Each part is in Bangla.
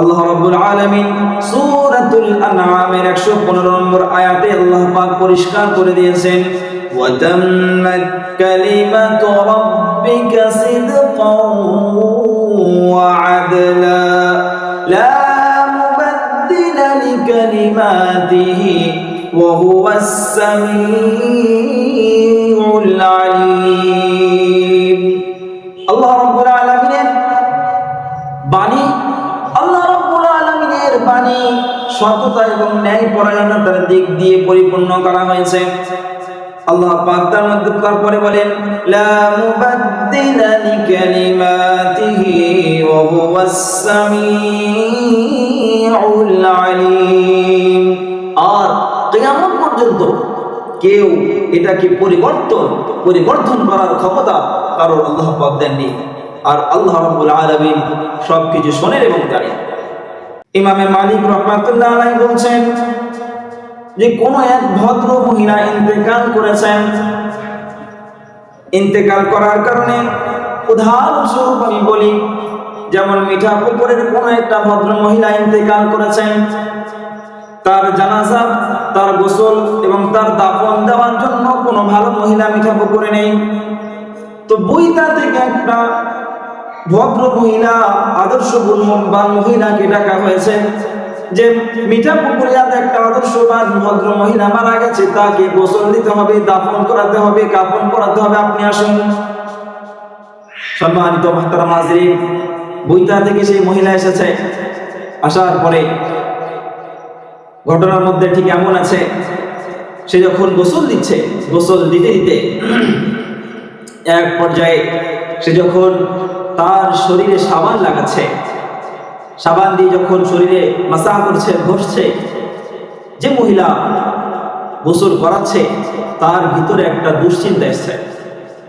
আল্লাহ রাব্বুল আলামিন সূরাতুল আনআমের 115 নম্বর আয়াতে আল্লাহ পাক পরিষ্কার করে দিয়েছেন, ওয়া তাম্মাত কালিমাতু রাব্বিকা সিদকান ওয়া আদলা লা মুবাদদিলা লিকালিমাতিহি ওয়া হুয়াস সামিউল আলিম। আল্লাহ রাব্বুল আলামিনের বাণী, আল্লাহ রাব্বুল আলামিনের বাণী সততা এবং ন্যায়পরায়ণতার দিক দিয়ে পরিপূর্ণ করা হয়েছে। আল্লাহ পাক তার মধ্যে তারপরে বলেন, লা মুবাদদিলা লিকালিমাতিহি ওয়া হুয়াস সামিউল আলিম। আর কিয়ামত পর্যন্ত কেউ এটাকে পরিবর্তন করার ক্ষমতা কারণ আল্লাহ পাক দেননি। আর আল্লাহ রাব্বুল আলামিন সবকিছু শোনেন এবং জানেন। ইমামে মালিক রাহমাতুল্লাহ আলাইহি বলছেন যে কোন এক ভদ্র মহিলা ইন্তেকাল করেছেন। ইন্তেকাল করার কারণে উদাহরণস্বরূপ আমি বলি, যেমন মিঠাপুকুরের কোন একটা ভদ্র মহিলা ইন্তেকাল করেছেন, তার জানাজা, তার গোসল এবং তার দাফন দেওয়ার জন্য কোনো ভালো মহিলা মিঠাপুকুরে নেই। তো বইটা থেকে একটা ভদ্র মহিলা, আদর্শ গুণবান মহিলাকে ডাকা হয়েছে যে মিঠাপুকুরিয়াতে একটা আদর্শবান ভদ্র মহিলা মারা গেছে, তাকে গোসল দিতে হবে, দাফন করাতে হবে, কাফন করাতে হবে, আপনি আসুন। সম্মানিত মুহতারাম হাজিরিন, বইটা থেকে সেই মহিলা এসেছে। আসার পরে ঘটনার মধ্যে ঠিক এমন আছে, সে যখন গোসল দিচ্ছে, গোসল দিতে দিতে এক পর্যায়ে সে যখন তার শরীরে সাবান লাগাচ্ছে, সাবান দিয়ে যখন শরীরে মাসাহ করছে, ঘষছে, যে মহিলা গোসল করাচ্ছে তার ভিতরে একটা দুশ্চিন্তা এসছে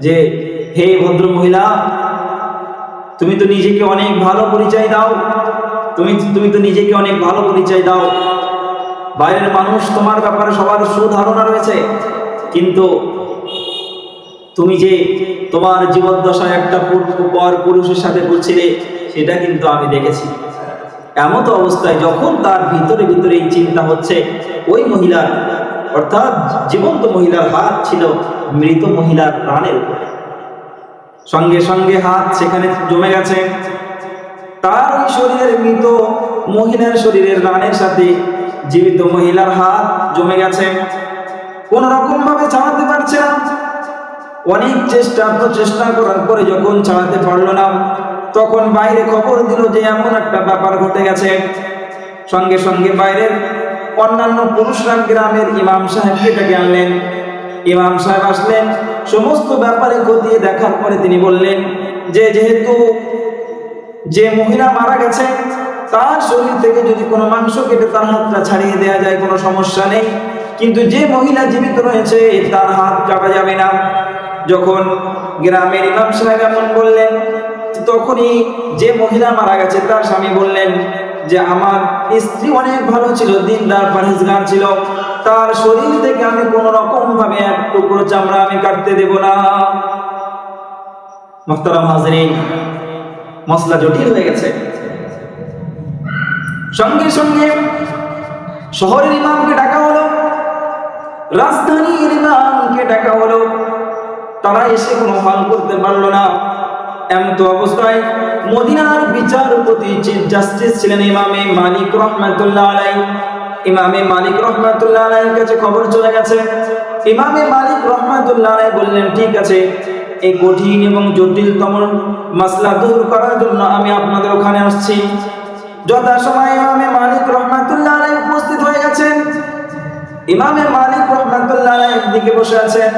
যে, হে ভদ্র মহিলা, তুমি তো নিজেকে অনেক ভালো পরিচয় দাও, তুমি তো নিজেকে অনেক ভালো পরিচয় দাও, বাইরের মানুষ তোমার ব্যাপারে সবার সুধারণা রয়েছে, কিন্তু তুমি যে তোমার জীবদ্দশায় একটা পর পুরুষের সাথে বলছিলে সেটা কিন্তু আমি দেখেছি। এমন তো অবস্থায় যখন তার ভিতরে এই চিন্তা হচ্ছে, ওই মহিলার, অর্থাৎ জীবন্ত মহিলার হাত ছিল মৃত মহিলার প্রাণের উপরে, সঙ্গে সঙ্গে হাত সেখানে জমে গেছে। তার ওই শরীরের মৃত মহিলার শরীরের রানের সাথে জীবিত মহিলার হাত জমে গেছে। কোন রকম ভাবে ছাড়াতে পারছে না। অনেক চেষ্টা করার পরে যখন ছাড়াতে পারলো না, তখন বাইরে খবর দিল যে এমন একটা ব্যাপার ঘটে গেছে। সঙ্গে সঙ্গে বাইরের অন্যান্য পুরুষরা গ্রামের ইমাম সাহেবকে ডেকে আনলেন। ইমাম সাহেব আসলেন, সমস্ত ব্যাপারে খতিয়ে দেখার পরে তিনি বললেন যে, যেহেতু যে মহিলা মারা গেছে তার শরীর থেকে যদি কোনো মাংস কেটে তার হাতটা ছাড়িয়ে দেওয়া যায় কোনো সমস্যা নেই, কিন্তু যে মহিলা জীবিত রয়েছে তার হাত কাটা যাবে না। যখন গ্রামের ইমাম সাহেব এমন বললেন, তখনই যে মহিলা মারা গেছে তার স্বামী বললেন যে, আমার স্ত্রী অনেক ভালো ছিল, দিনদার পরহেজগার ছিল, তার শরীর থেকে আমি কোনো রকম ভাবে এক টুকরো চামড়া আমি কাটতে দেব না। মুহতারাম হাজিরিন, মসলা জটিল হয়ে গেছে। সঙ্গে সঙ্গে শহরের ইমামকে ডাকা হলো, রাজধানীর ইমামকে ডাকা হলো, তারা এসে কোনো হল করতে পারলো না। এমন তো অবস্থায় মদিনার বিচারপতি চিফ জাস্টিস ছিলেন ইমামে মালিক রহমাতুল্লাহ আলাইহি। ইমামে মালিক রহমাতুল্লাহ আলাইহির কাছে খবর চলে গেছে। ইমামে মালিক রহমাতুল্লাহ আলাইহি বললেন, ঠিক আছে, এই কঠিন এবং জটিলতম মাসলা দূর করার জন্য আমি আপনাদের ওখানে আসছি। যথাসময়ে ইমামে মালিক রহমাতুল্লাহ আলাইহি উপস্থিত হয়ে গেছেন। ইমামে মালিক রহমাতুল্লাহ আলাইহি একদিকে বসে আছেন,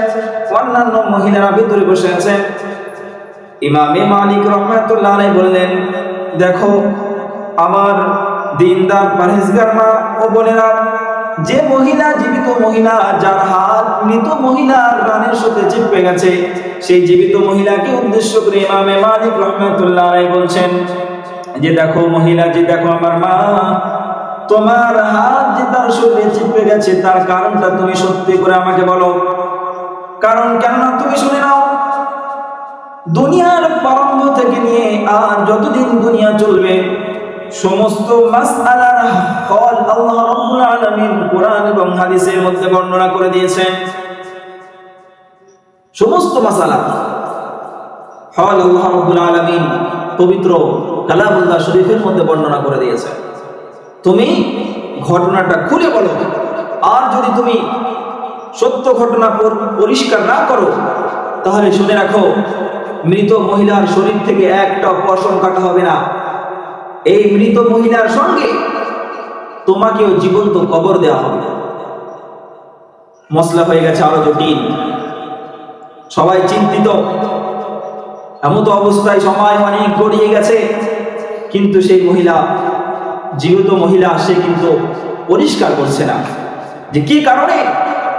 অন্যান্য মহিলারা ভিতরে বসে আছেন। ইমামে মালিক রহমাতুল্লাহ আলাইহি বললেন, দেখো আমার দিনদার পরহেজগার মা ও বোনেরা, যে মহিলা, জীবিত মহিলা যার হাত মৃত মহিলার রানের সাথে চিপকে গেছে, সেই জীবিত মহিলাকে উদ্দেশ্য করে ইমামে মালিক রহমাতুল্লাহ আলাইহি বলছেন যে, দেখো মহিলা, যে দেখো আমার মা, তোমার হাত যে তার শরীরে চিপকে গেছে তার কারণটা তুমি সত্যি করে আমাকে বলো। কারণ কেননা তুমি শুনে নাও, দুনিয়ার প্রারম্ভ থেকে নিয়ে আর যতদিন দুনিয়া চলবে সমস্ত মাসআলার হল আল্লাহ রাব্বুল আলামিন কোরআন এবং হাদিসের মধ্যে বর্ণনা করে দিয়েছেন। সমস্ত মাসআলা হল আল্লাহ রাব্বুল আলামিন পবিত্র কালামুল্লাহ শরীফের মধ্যে বর্ণনা করে দিয়েছেন। তুমি ঘটনাটা খুলে বলো, আর যদি তুমি সত্য ঘটনা পরিষ্কার না করো তাহলে শুনে রাখো, মৃত মহিলার শরীর থেকে একটা পশম কাটা হবে না। এই মৃত মহিলার সঙ্গে তোমাকেও জীবন্ত কবর দেওয়া হবে। মসলা হয়ে গেছে আরো জটিল, সবাই চিন্তিত। এমন অবস্থায় সময় অনেক গড়িয়ে গেছে, কিন্তু সেই মহিলা, জীবিত মহিলা, সে কিন্তু পরিষ্কার করছে না যে কি কারণে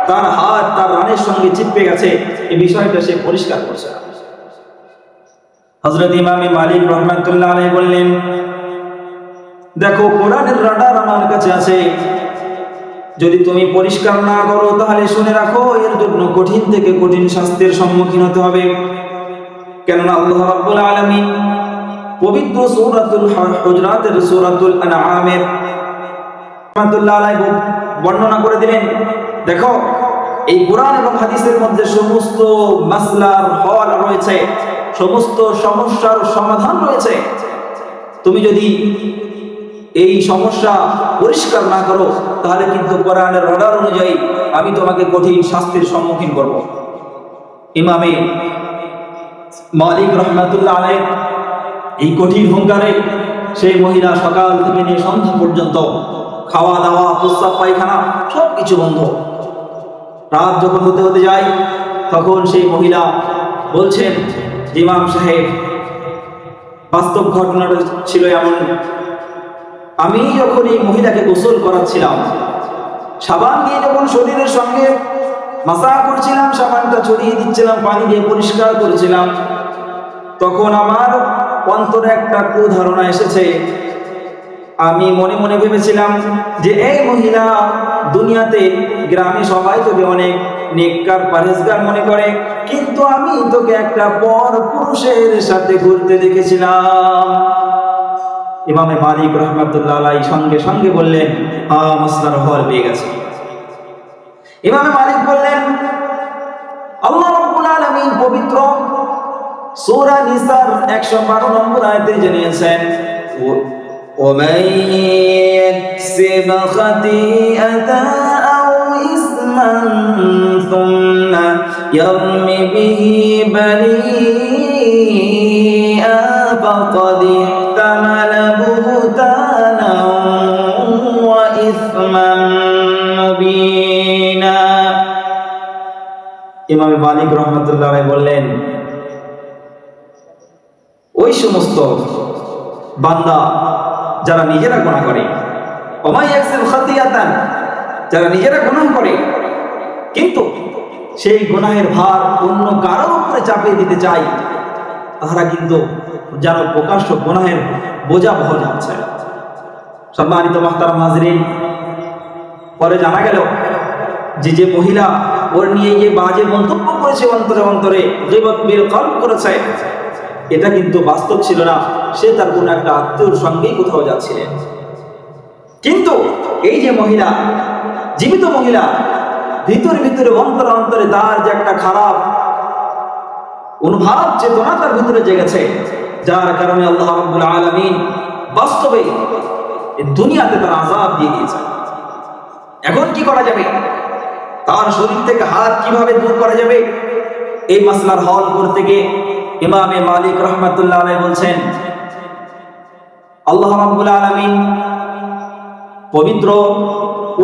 তার হাত তার রানের সঙ্গে চিপকে গেছে। এই বিষয়টা সে পরিষ্কার করছে না। হযরত ইমাম মালিক রাহমাতুল্লাহ আলাইহি বললেন, দেখো কোরআনের রাডার আমার কাছে আছে, যদি তুমি পরিষ্কার না করো তাহলে শুনে রাখো এর জন্য কঠিন থেকে কঠিন শাস্তির সম্মুখীন হতে হবে। কেননা আল্লাহ রাব্বুল আলামিন পবিত্র সূরাতুল হুজরাতের সূরাতুল আনআমের রাহমাতুল্লাহ আলাইহি বর্ণনা করে দিলেন, দেখো এই কোরআন এবং হাদিসের মধ্যে সমস্ত মাসলার হল রয়েছে, সমস্ত সমস্যার সমাধান রয়েছে। তুমি যদি এই সমস্যা পরিষ্কার না করো তাহলে কিন্তু কোরআনের অর্ডার অনুযায়ী আমি তোমাকে কঠিন শাস্তির সম্মুখীন করব। ইমামে মালিক রাহমাতুল্লাহ আলাইহি এই কঠিন হুঙ্কারে সেই মহিলা সকাল থেকে নিয়ে সন্ধ্যা পর্যন্ত খাওয়া দাওয়া, প্রস্রাব, পায়খানা সবকিছু বন্ধ। রাত যখন হতে হতে যায় তখন সেই মহিলা বলছেন, ইমাম সাহেব, বাস্তব ঘটনাটা ছিল এমন, আমি যখন এই মহিলাকে গোসল করাচ্ছিলাম, সাবান দিয়ে যখন শরীরের সঙ্গে মাসাজ করছিলাম, সাবানটা ছড়িয়ে দিচ্ছিলাম, পানি দিয়ে পরিষ্কার করেছিলাম, তখন আমার অন্তরে একটা কুধারণা এসেছে। আমি মনে মনে ভেবেছিলাম যে এই মহিলা দুনিয়াতে গ্রামে সবাই তোকে অনেক নেককার পরহেজগার মনে করে, কিন্তু আমি তোকে একটা পর পুরুষের সাথে ঘুরতে দেখেছিলাম। ইমামে মালিক রাহমাতুল্লাহ আলাইহি সঙ্গে সঙ্গে বললেন, মাসলার হল পেয়ে গেছে। ইমামে মালিক বললেন, আল্লাহ রাব্বুল আলামিন পবিত্র সূরা নিসার 112 নম্বর আয়াতে জানিয়েছেন, ومن يكسب خطيئة أو إثما ثم يرم به بريئا فقد احتمل بهتانا وإثما مبينا। ইমাম মালিক রাহমাতুল্লাহ আলাইহি বললেন, ওই সমস্ত বান্দা যারা নিজেরা গুনাহ করে, ওমাই ইয়াকসিব খাতিয়াতান, যারা নিজেরা গুনাহ করে কিন্তু সেই গুনাহের ভার অন্য কারোর উপরে চাপিয়ে দিতে চায়, তারা কিন্তু যেন প্রকাশ্য গুনাহের বোঝা বহন হচ্ছে। সম্মানিত মুহতারাম হাজরিন, পরে জানা গেল যে মহিলা ওর নিয়ে যে বাজে মন্তব্য করেছে, অন্তরে অন্তরে গীবত বিল কলব করেছে, এটা কিন্তু বাস্তব ছিল না। সে তার কোন একটা আত্মীয়র সঙ্গেই কোথাও যাচ্ছিলেন, কিন্তু এই যে মহিলা, জীবিত মহিলা, ভিতরে ভিতরে অন্তরে অন্তরে তার যে একটা খারাপ অনুভব, চেতনা তার ভিতরে জেগেছে, যার কারণে আল্লাহ রাব্বুল আলামিন বাস্তবে এই দুনিয়াতে তার আযাব দিয়ে দিয়েছে। এখন কি করা যাবে? তার শরীর থেকে হাত কিভাবে দূর করা যাবে? এই মাসলার হল করতে গিয়ে ইমামে মালিক রাহমাতুল্লাহ আলাইহি বলছেন, আল্লাহ রাব্বুল আলামিন পবিত্র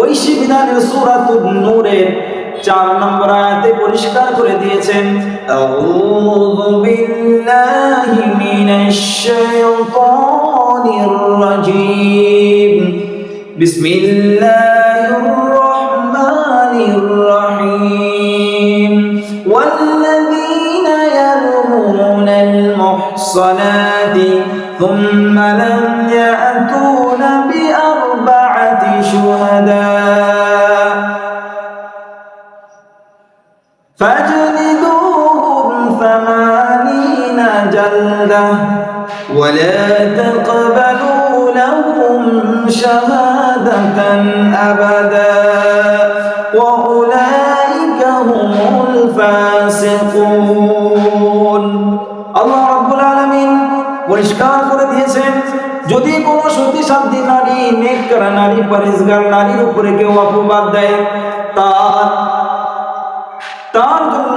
ঐশী বিধানের সূরাতুন নূরের 4 নম্বর আয়াতে পরিষ্কার করে দিয়েছেন, আউযু বিল্লাহি মিনাশ শাইতানির রাজীম, বিসমিল্লাহির রাহমানির রাহিম, ওয়াল্লাযীনা ইয়ারমুনাল মুহসানাতি ثم لم يأتون بأربعة شهداء فاجلدوهم 80 جلدة ولا تقبلوا لهم شهادة أبدا وأولئك هم الفاسقون আল্লাহ রাব্বুল আলামিন পরিষ্কার করে দিয়েছেন, যদি কোনো সতীসাধ্যী নারী, নেককার নারী, পরেজগার নারীর উপরে কেউ অপবাদ দেয়, তার জন্য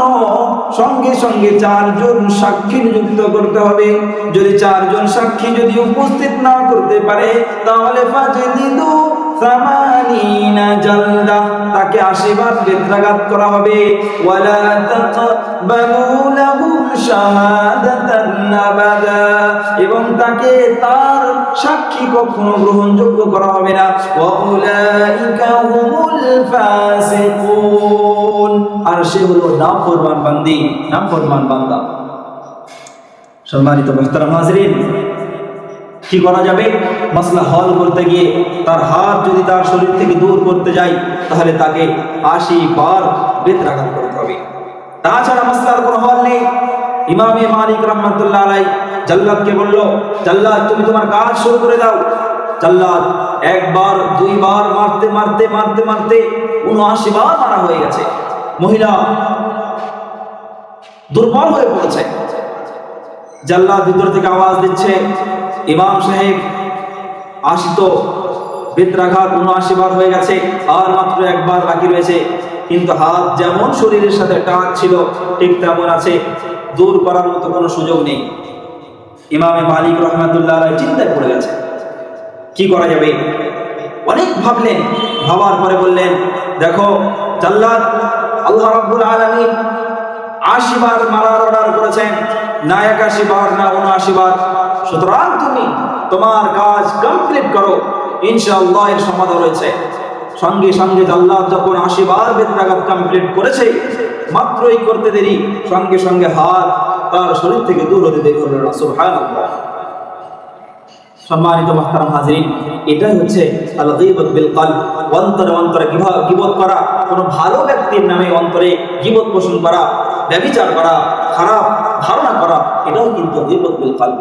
সঙ্গে সঙ্গে 4 জন সাক্ষী নিযুক্ত করতে হবে। যদি 4 জন সাক্ষী যদি উপস্থিত না করতে পারে, তাহলে ফাজদিদু সামানিনা জালদা, তাকে 80 বার বেত্রাঘাত করা হবে। ওয়ালা তাকবালু লাহুম শাহাদাতান আবাদা, এবং তাকে তার সাক্ষী কখনো গ্রহণযোগ্য করা হবে না। ওয়া উলাইকা হুমুল ফাসিকুন, আর সে হলো নাফরমান বান্দি, নাফরমান বান্দা। সম্মানিত মুহতারাম হাজরিন, কি করা যাবে? মাসলা হল করতে গিয়ে তার হাত যদি তার শরীর থেকে দূর করতে যায়, তাহলে তাকে 80 বার বেত্রাঘাত করতে হবে। তাছাড়া মাসলার কোনো হল নেই। ইমামে মালিক রাহমাতুল্লাহ আলাইহি জাল্লাদকে বলল, জাল্লাদ তুমি তোমার কাজ শুরু করে দাও। জাল্লাদ 1 বার 2 বার মারতে মারতে মারতে মারতে 79 বার মারা হয়ে গেছে। মহিলা দুর্বল হয়ে পড়েছে। জাল্লাদ ভিতর থেকে আওয়াজ দিচ্ছে, ইমাম সাহেব 80 তো বেত্রাঘাত 79 বার হয়ে গেছে, আর মাত্র 1 বার বাকি রয়েছে। কিন্তু হাত যেমন শরীরের সাথে টাচ ছিল ঠিক তেমন আছে, দূর করার মতো কোনো সুযোগ নেই। ইমামে মালিক রাহমাতুল্লাহ আলাইহি চিন্তায় পড়ে গেছে, কি করা যাবে? অনেক ভাবলেন, ভাবার পরে বললেন, দেখো জাল্লাদ, আল্লাহ রাব্বুল আলামিন 80 বার মারার অর্ডার করেছেন, না 81 বার না 79 বার। সুতরাং তুমি তোমার কাজ কমপ্লিট করো, ইনশাআল্লাহ এর সমাধান রয়েছে। সঙ্গে সঙ্গে জাল্লাদ যখন 80 বার বেত্রাঘাত কমপ্লিট করেছে, মাত্রই করতে দেরি, সঙ্গে সঙ্গে হাত তার শরীর থেকে দূর হতে দেরি হলো না। সুবহানাল্লাহ। সম্মানিত মুহতারাম হাজিরিন, এটাই হচ্ছে আল গীবত বিল কলব, অন্তরে অন্তরে গীবত করা, কোনো ভালো ব্যক্তির নামে অন্তরে গীবত পোষণ করা, ব্যভিচার করা, খারাপ ধারণা করা, এটাও কিন্তু গীবত বিল কলব।